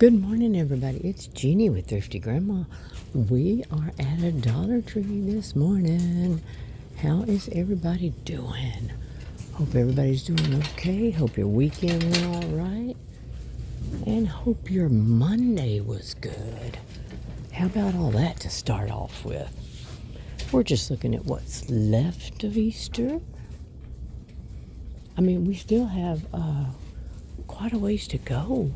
Good morning, everybody. It's Jeannie with Thrifty Grandma. We are at a Dollar Tree this morning. How is everybody doing? Hope everybody's doing okay. Hope your weekend went all right. And hope your Monday was good. How about all that to start off with? We're just looking at what's left of Easter. I mean, we still have quite a ways to go.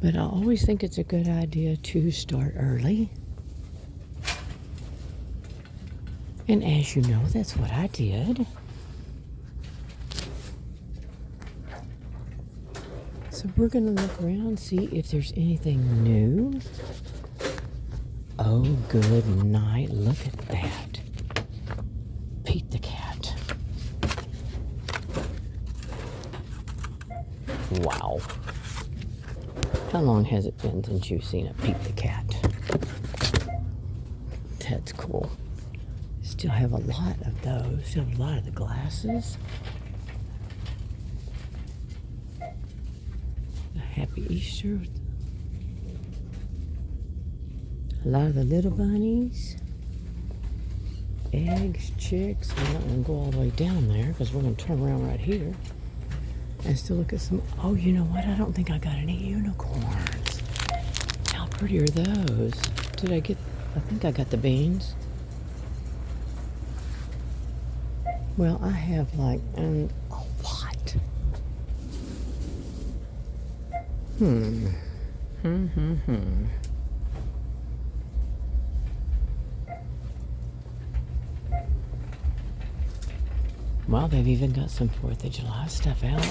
But I always think it's a good idea to start early. And as you know, that's what I did. So we're going to look around, see if there's anything new. Oh, good night. Look at that. Pete the cat. Wow. How long has it been since you've seen a Pete the cat? That's cool. Still have a lot of those. Still have a lot of the glasses. A Happy Easter. A lot of the little bunnies. Eggs, chicks. I'm not going to go all the way down there because we're going to turn around right here and still look at some. Oh, you know what? I don't think I got any unicorns. How pretty are those? Did I get? I think I got the beans. Well, I have like a lot. Well, they've even got some 4th of July stuff out.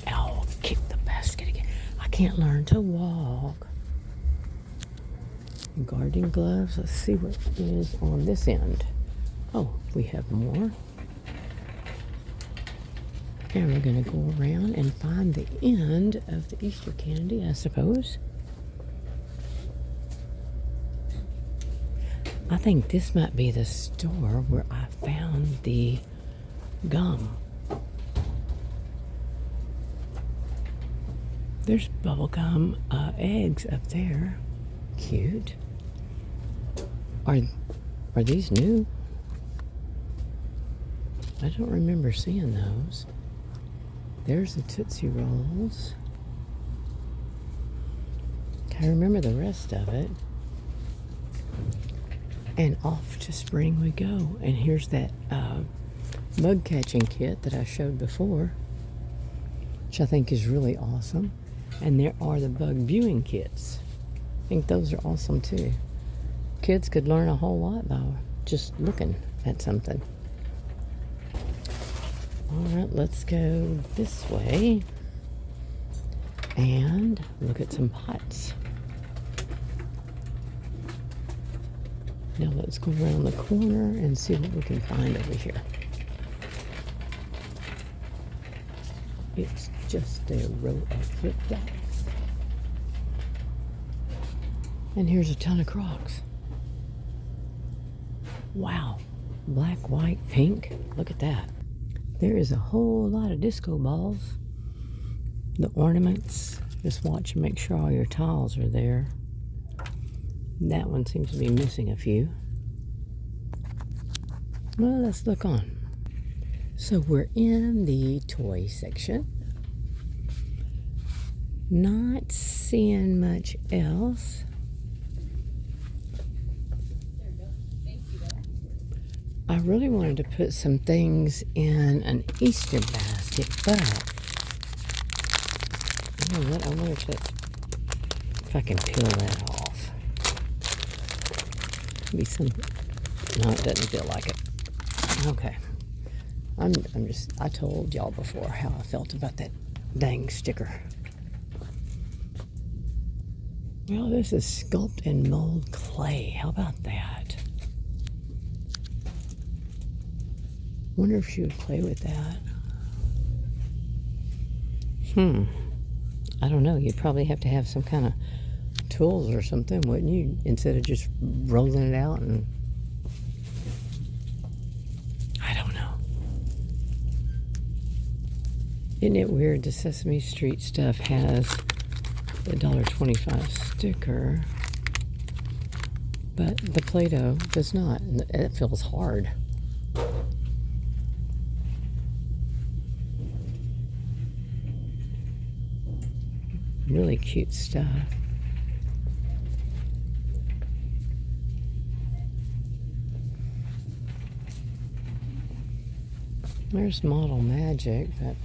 Ow, kick the basket again. I can't learn to walk. Gardening gloves. Let's see what is on this end. Oh, we have more. And we're going to go around and find the end of the Easter candy, I suppose. I think this might be the store where I found the gum. There's bubblegum eggs up there. Cute. Are these new? I don't remember seeing those. There's the Tootsie Rolls. Can't remember the rest of it. And off to spring we go. And here's that bug catching kit that I showed before, which I think is really awesome. And there are the bug viewing kits. I think those are awesome too. Kids could learn a whole lot by just looking at something. All right, let's go this way and look at some pots. Now let's go around the corner and see what we can find over here. It's just a row of flip-flops. And here's a ton of Crocs. Wow. Black, white, pink. Look at that. There is a whole lot of disco balls. The ornaments. Just watch and make sure all your tiles are there. That one seems to be missing a few. Well, let's look on. So we're in the toy section. Not seeing much else. I really wanted to put some things in an Easter basket, but you know what? I wonder if I can peel that off. Be some. No, it doesn't feel like it. Okay. I told y'all before how I felt about that dang sticker. Well, this is sculpt and mold clay. How about that? Wonder if she would play with that. I don't know. You'd probably have to have some kind of tools or something, wouldn't you? Instead of just rolling it out and Isn't it weird the Sesame Street stuff has the $1.25 sticker, but the Play-Doh does not, and it feels hard. Really cute stuff. There's Model Magic, but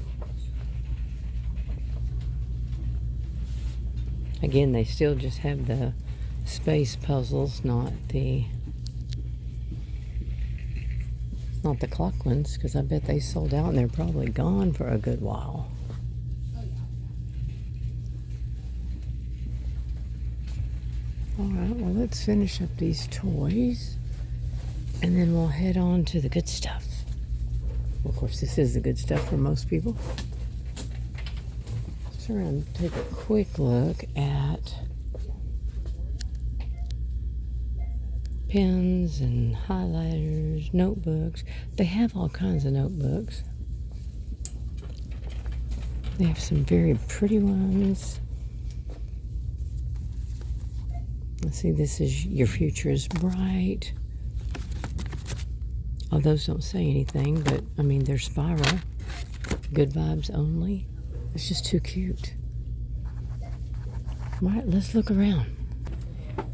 again, they still just have the space puzzles, not the clock ones, because I bet they sold out and they're probably gone for a good while. Alright, well, let's finish up these toys and then we'll head on to the good stuff. Of course, this is the good stuff for most people. So we're going to take a quick look at pens and highlighters, notebooks. They have all kinds of notebooks. They have some very pretty ones. Let's see, this is Your Future is Bright. Oh, those don't say anything, but I mean, they're spiral. Good vibes only. It's just too cute. All right, let's look around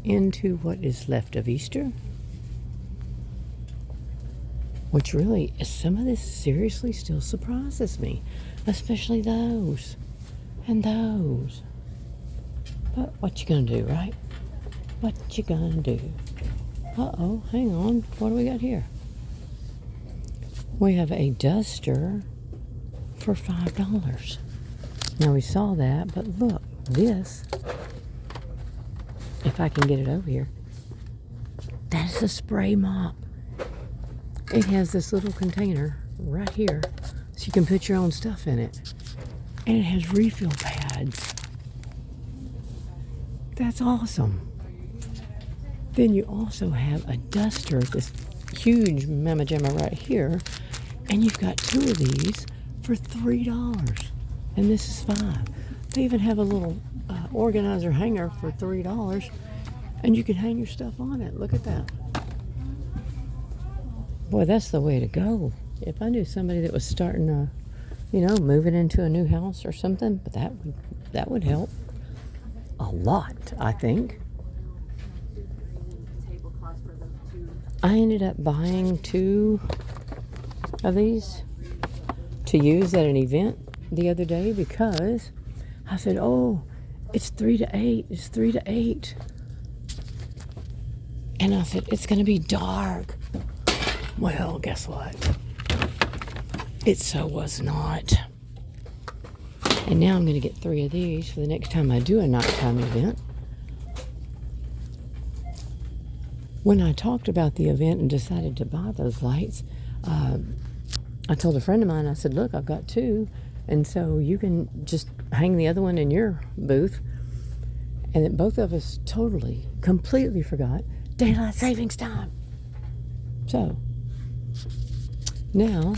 into what is left of Easter. Which really, some of this seriously still surprises me. Especially those. And those. But what you gonna do, right? What you gonna do? Uh-oh, hang on. What do we got here? We have a duster for $5. Now we saw that, but look, this, if I can get it over here, that's a spray mop. It has this little container right here, so you can put your own stuff in it. And it has refill pads. That's awesome. Then you also have a duster, this huge Mama Jamma right here, and you've got two of these for $3, and this is $5. They even have a little organizer hanger for $3, and you can hang your stuff on it. Look at that. Boy, that's the way to go. If I knew somebody that was starting to, moving into a new house or something, but that would help a lot, I think. I ended up buying 2 of these to use at an event the other day because I said, oh, it's 3 to 8. It's 3 to 8. And I said, it's going to be dark. Well, guess what? It so was not. And now I'm going to get 3 of these for the next time I do a nighttime event. When I talked about the event and decided to buy those lights, I told a friend of mine, I said, look, I've got 2, and so you can just hang the other one in your booth. And then both of us completely forgot daylight savings time. So, now,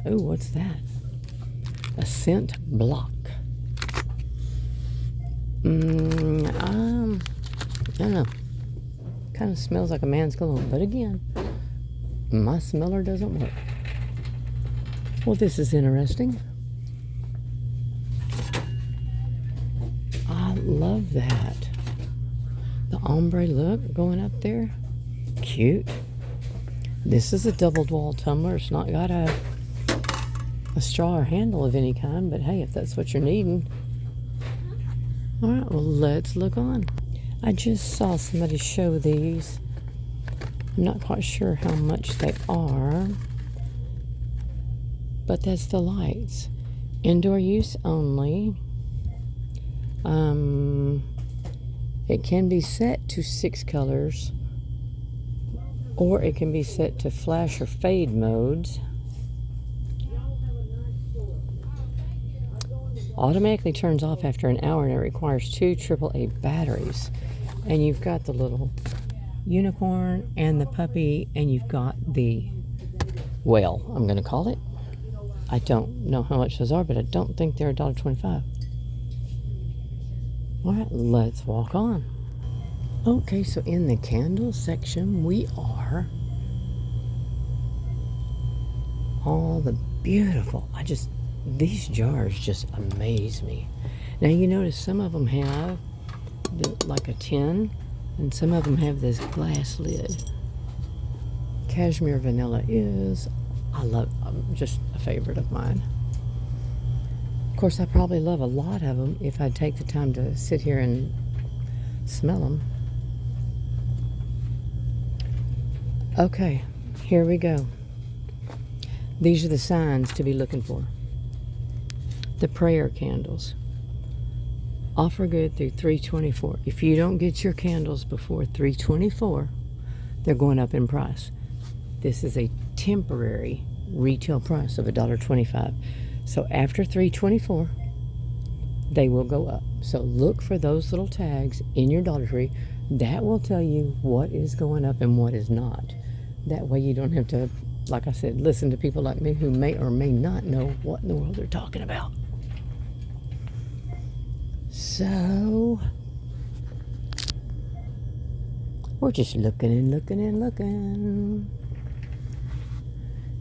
oh, what's that? A scent block. I don't know. Kind of smells like a man's cologne, but again, my smeller doesn't work. Well, this is interesting. I love that. The ombre look going up there. Cute. This is a double wall tumbler. It's not got a straw or handle of any kind, but hey, if that's what you're needing. All right, well, let's look on. I just saw somebody show these. I'm not quite sure how much they are, but that's the lights. Indoor use only. It can be set to 6 colors, or it can be set to flash or fade modes. Automatically turns off after an hour, and it requires 2 AAA batteries. And you've got the little unicorn and the puppy, and you've got the whale, I'm going to call it. I don't know how much those are, but I don't think they're $1.25. All right, let's walk on. Okay, so in the candle section, we are all the beautiful, these jars just amaze me. Now you notice some of them have like a tin, and some of them have this glass lid. Cashmere vanilla is, just a favorite of mine. Of course, I probably love a lot of them if I take the time to sit here and smell them. Okay, here we go. These are the signs to be looking for. The prayer candles. Offer good through 3/24. If you don't get your candles before 3/24, they're going up in price. This is a temporary retail price of $1.25. So after 3/24, they will go up. So look for those little tags in your Dollar Tree. That will tell you what is going up and what is not. That way you don't have to, like I said, listen to people like me who may or may not know what in the world they're talking about. So we're just looking and looking and looking.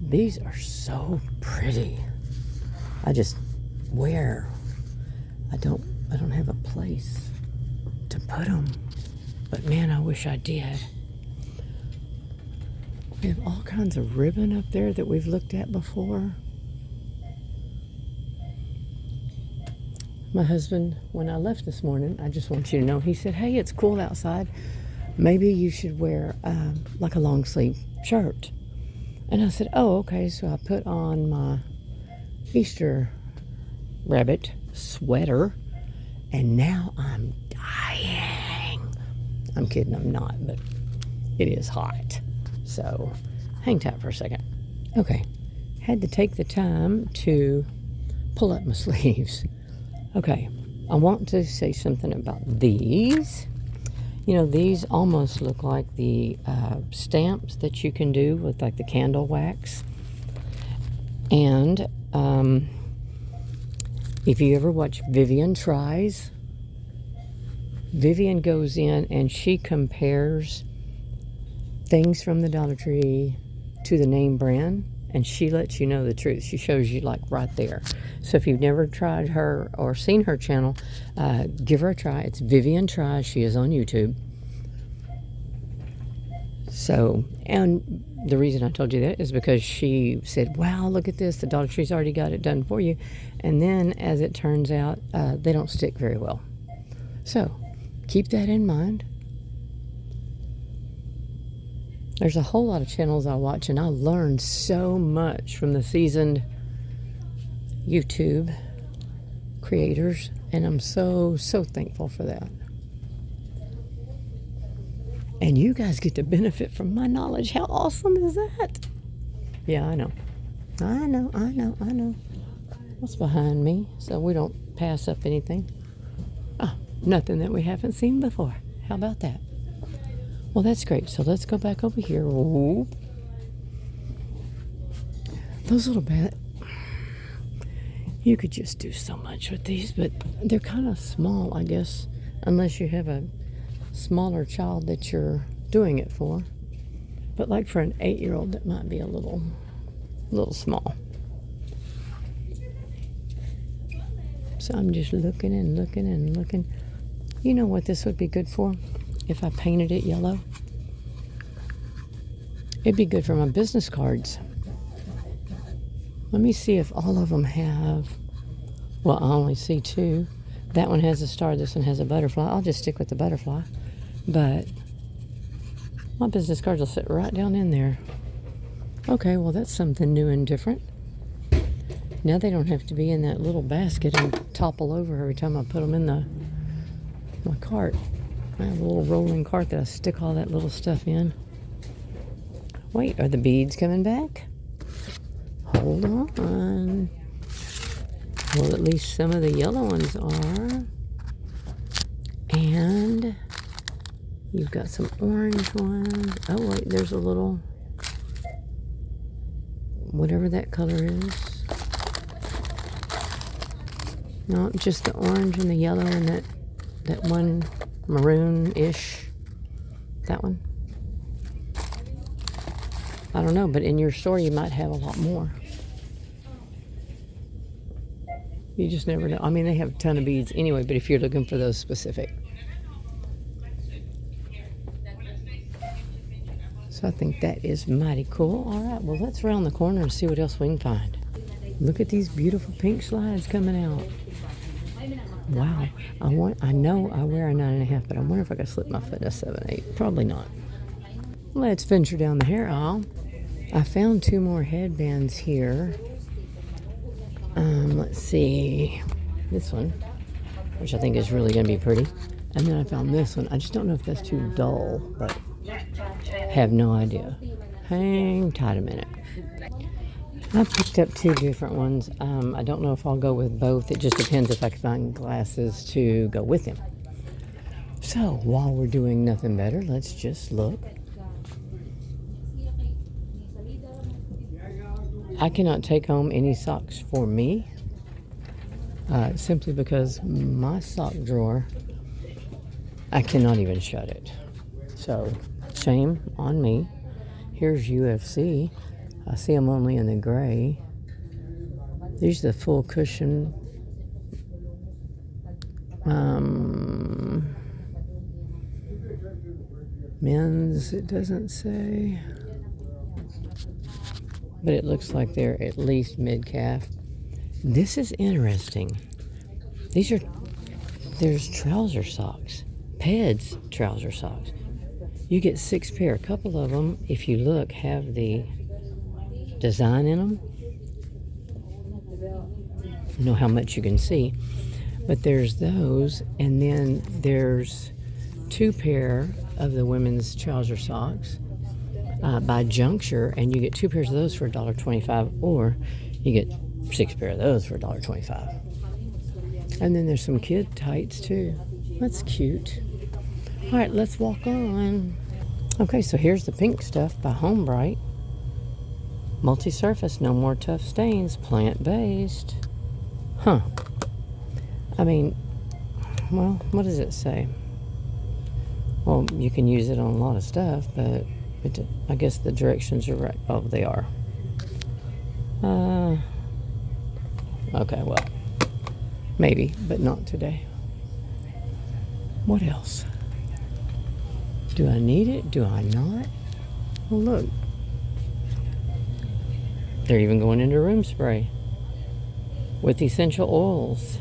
These are so pretty. I don't have a place to put them, but man, I wish I did. We have all kinds of ribbon up there that we've looked at before. My husband, when I left this morning, I just want you to know, he said, hey, it's cool outside. Maybe you should wear like a long sleeve shirt. And I said, oh, okay. So I put on my Easter rabbit sweater, and now I'm dying. I'm kidding, I'm not, but it is hot. So hang tight for a second. Okay, had to take the time to pull up my sleeves. Okay, I want to say something about these. You know, these almost look like the stamps that you can do with like the candle wax. And if you ever watch Vivian Tries, Vivian goes in and she compares things from the Dollar Tree to the name brand, and she lets you know the truth. She shows you like right there. So if you've never tried her or seen her channel, give her a try. It's Vivian Tries. She is on YouTube. So, and the reason I told you that is because she said, wow, look at this. The Dollar Tree's already got it done for you. And then as it turns out, they don't stick very well. So keep that in mind. There's a whole lot of channels I watch, and I learned so much from the seasoned YouTube creators, and I'm so thankful for that. And you guys get to benefit from my knowledge. How awesome is that? Yeah, I know. What's behind me so we don't pass up anything? Oh, nothing that we haven't seen before. How about that? Well, that's great. So let's go back over here. Ooh. Those little you could just do so much with these, but they're kind of small, I guess, unless you have a smaller child that you're doing it for. But like for an 8-year-old, that might be a little small. So I'm just looking and looking and looking. You know what this would be good for? If I painted it yellow, it'd be good for my business cards. Let me see if all of them have, well, I only see 2. That one has a star, this one has a butterfly. I'll just stick with the butterfly. But my business cards will sit right down in there. Okay, well, that's something new and different. Now they don't have to be in that little basket and topple over every time I put them in my cart. I have a little rolling cart that I stick all that little stuff in. Wait, are the beads coming back? Hold on. Well, at least some of the yellow ones are. And You've got some orange ones. Oh, wait, there's a little, whatever that color is. No, just the orange and the yellow and that one maroon-ish. That one. I don't know, but in your store you might have a lot more. You just never know. I mean, they have a ton of beads anyway, but if you're looking for those specific. So I think that is mighty cool. All right, well, let's round the corner and see what else we can find. Look at these beautiful pink slides coming out. Wow. I know I wear a 9.5, but I wonder if I could slip my foot in a 7/8. Probably not. Let's venture down the hair aisle. I found 2 more headbands here. Let's see. This one, which I think is really going to be pretty. And then I found this one. I just don't know if that's too dull, but have no idea. Hang tight a minute. I picked up 2 different ones. I don't know if I'll go with both. It just depends if I can find glasses to go with them. So while we're doing nothing better, let's just look. I cannot take home any socks for me, simply because my sock drawer, I cannot even shut it. So, shame on me. Here's UFC. I see them only in the gray. These are the full cushion. Men's, it doesn't say. But it looks like they're at least mid-calf. This is interesting. There's trouser socks. Peds trouser socks. You get 6 pair. A couple of them, if you look, have the design in them. I don't know how much you can see. But there's those, and then there's 2 pair of the women's trouser socks. By Juncture, and you get 2 pairs of those for $1.25, or you get 6 pair of those for $1.25. And then there's some kid tights too. That's cute. All right, let's walk on. Okay, so here's the pink stuff by Home Bright. Multi-surface, no more tough stains, plant-based. Huh. I mean, well, what does it say? Well, you can use it on a lot of stuff, but I guess the directions are right. Oh, they are. Okay, well, maybe, but not today. What else? Do I need it? Do I not? Well, look. They're even going into room spray with essential oils,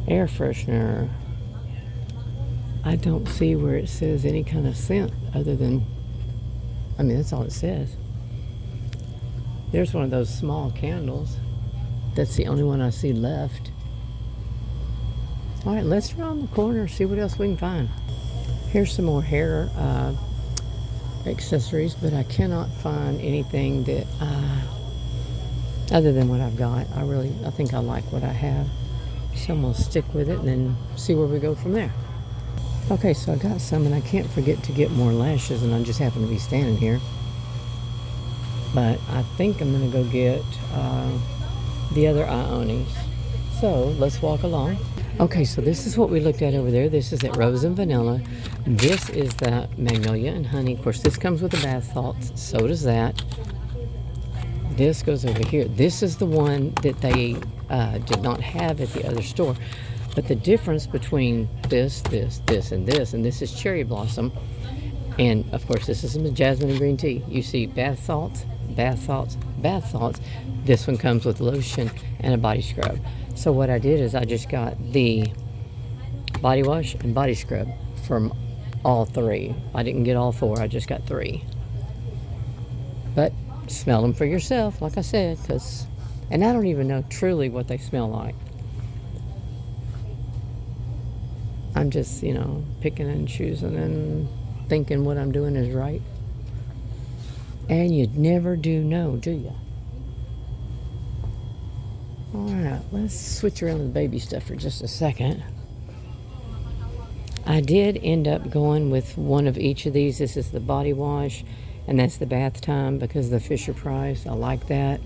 air freshener. I don't see where it says any kind of scent other than, I mean, that's all it says. There's one of those small candles. That's the only one I see left. All right, let's round the corner, see what else we can find. Here's some more hair accessories, but I cannot find anything that, other than what I've got. I think I like what I have. So I'm gonna stick with it and then see where we go from there. Okay, so I got some, and I can't forget to get more lashes, and I just happen to be standing here. But I think I'm going to go get the other Ionis. So let's walk along. Okay, so this is what we looked at over there. This is that Rose and Vanilla. This is the Magnolia and Honey. Of course, this comes with the bath salts. So does that. This goes over here. This is the one that they did not have at the other store. But the difference between this, and this is Cherry Blossom. And, of course, this is some jasmine and green tea. You see bath salts, bath salts, bath salts. This one comes with lotion and a body scrub. So what I did is I just got the body wash and body scrub from all 3. I didn't get all 4. I just got 3. But smell them for yourself, like I said. And I don't even know truly what they smell like. I'm just, picking and choosing and thinking what I'm doing is right. And you never do know, do you? All right, let's switch around to the baby stuff for just a second. I did end up going with one of each of these. This is the body wash, and that's the bath time because of the Fisher Price. I like that.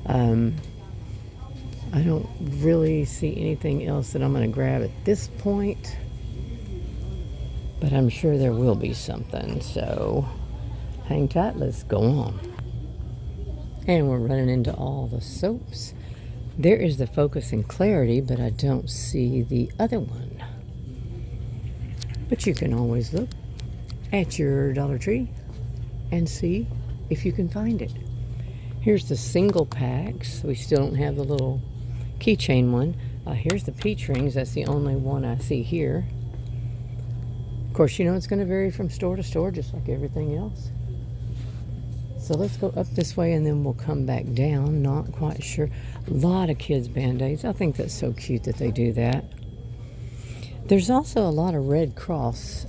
I don't really see anything else that I'm going to grab at this point, but I'm sure there will be something. So hang tight, let's go on. And we're running into all the soaps. There is the Focus and Clarity, but I don't see the other one. But you can always look at your Dollar Tree and see if you can find it. Here's the single packs. We still don't have the little keychain one. Here's the peach rings. That's the only one I see here. Of course, you know it's going to vary from store to store, just like everything else. So let's go up this way and then we'll come back down. Not quite sure. A lot of kids' Band-Aids. I think that's so cute that they do that. There's also a lot of Red Cross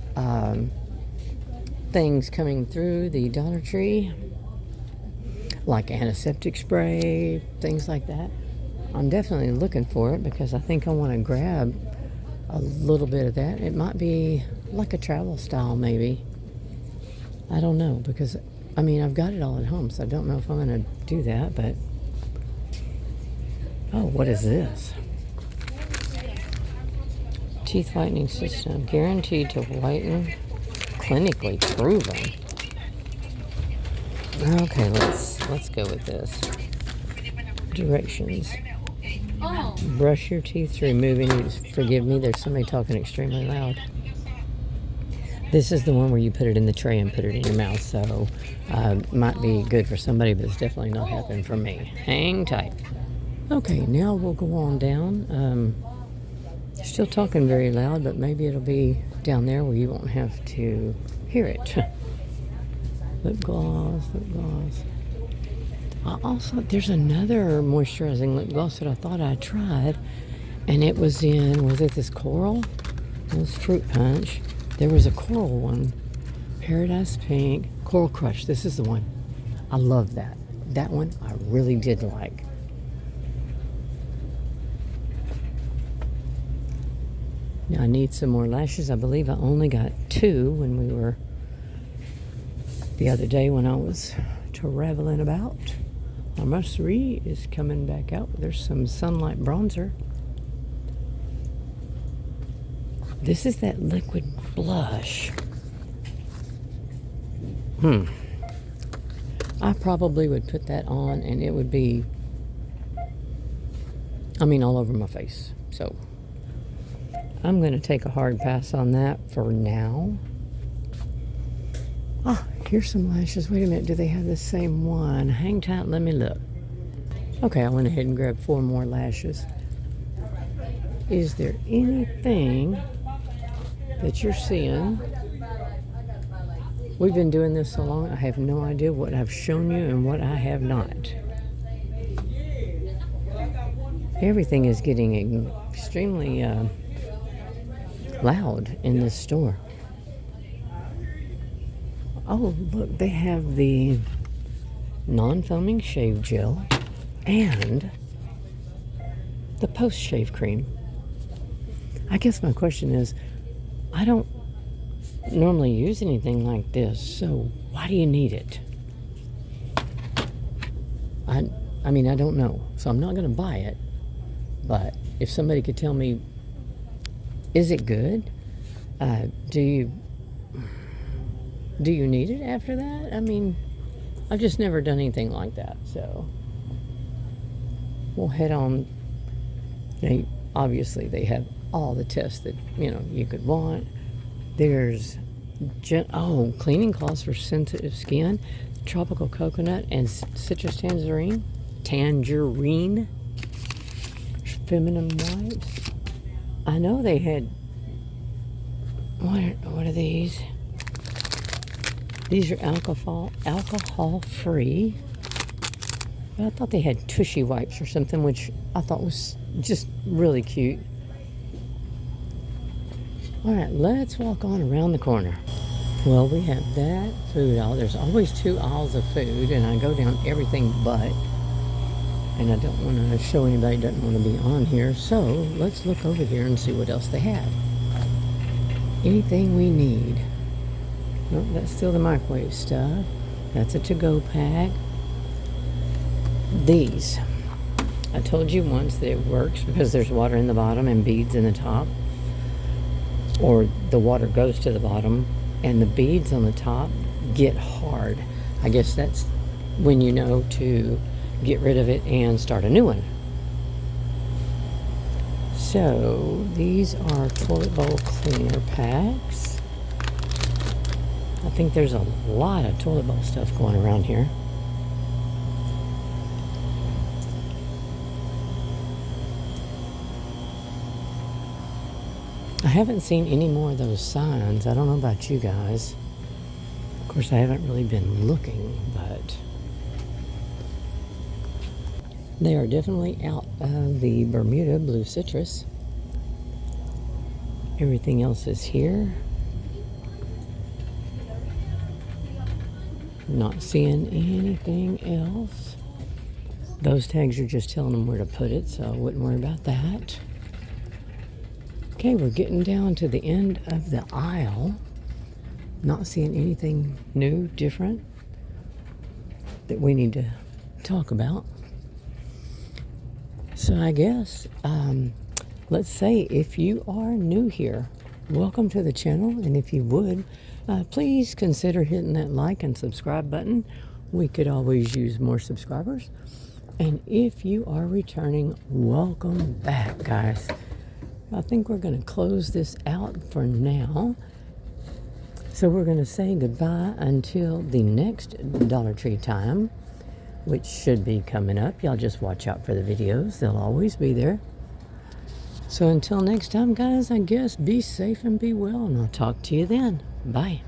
things coming through the Dollar Tree, like antiseptic spray, things like that. I'm definitely looking for it because I think I want to grab a little bit of that. It might be like a travel style, maybe. I don't know, because I mean, I've got it all at home, so I don't know if I'm going to do that, but oh, what is this? Teeth whitening system, guaranteed to whiten, clinically proven. Okay, let's go with this. Directions. Brush your teeth to remove any. Forgive me, there's somebody talking extremely loud. This is the one where you put it in the tray and put it in your mouth, so might be good for somebody, but it's definitely not happening for me. Hang tight. Okay, now we'll go on down. Still talking very loud, but maybe it'll be down there where you won't have to hear it. Lip gloss, lip gloss. Also, there's another moisturizing lip gloss that I thought I tried, and it was it this coral? It was Fruit Punch. There was a coral one, Paradise Pink, Coral Crush. This is the one. I love that. That one I really did like. Now I need some more lashes. I believe I only got 2 when we were the other day when I was traveling about. My 3 is coming back out. There's some Sunlight bronzer. This is that liquid blush. I probably would put that on and it would be, all over my face. So I'm going to take a hard pass on that for now. Here's some lashes. Wait a minute. Do they have the same one? Hang tight. Let me look. Okay, I went ahead and grabbed 4 more lashes. Is there anything that you're seeing? We've been doing this so long, I have no idea what I've shown you and what I have not. Everything is getting extremely loud in this store. Oh, look, they have the non-foaming shave gel and the post-shave cream. I guess my question is, I don't normally use anything like this, so why do you need it? I don't know, so I'm not going to buy it, but if somebody could tell me, is it good? Do you need it after that? I've just never done anything like that, so we'll head on. Obviously, they have all the tests that, you could want. There's, cleaning cloths for sensitive skin, tropical coconut and citrus tangerine, feminine wipes. I know they had, what are these? These are alcohol free. But I thought they had tushy wipes or something, which I thought was just really cute. All right, let's walk on around the corner. Well, we have that food aisle. There's always 2 aisles of food, and I go down everything but. And I don't want to show anybody doesn't want to be on here. So let's look over here and see what else they have. anything we need. Nope, that's still the microwave stuff. That's a to-go pack. These, I told you once that it works because there's water in the bottom and beads in the top, or the water goes to the bottom and the beads on the top get hard. I guess that's when you know to get rid of it and start a new one. So these are toilet bowl cleaner packs. I think there's a lot of toilet bowl stuff going around here. I haven't seen any more of those signs. I don't know about you guys. Of course, I haven't really been looking, but they are definitely out of the Bermuda Blue Citrus. Everything else is here. Not seeing anything else. Those tags are just telling them where to put it, so I wouldn't worry about that. Okay, we're getting down to the end of the aisle. Not seeing anything new, different that we need to talk about. So I guess, let's say if you are new here, welcome to the channel. And if you would, please consider hitting that like and subscribe button. We could always use more subscribers. And if you are returning, welcome back, guys. I think we're going to close this out for now. So we're going to say goodbye until the next Dollar Tree time, which should be coming up. Y'all just watch out for the videos. They'll always be there. So until next time, guys, I guess be safe and be well, and I'll talk to you then. Bye.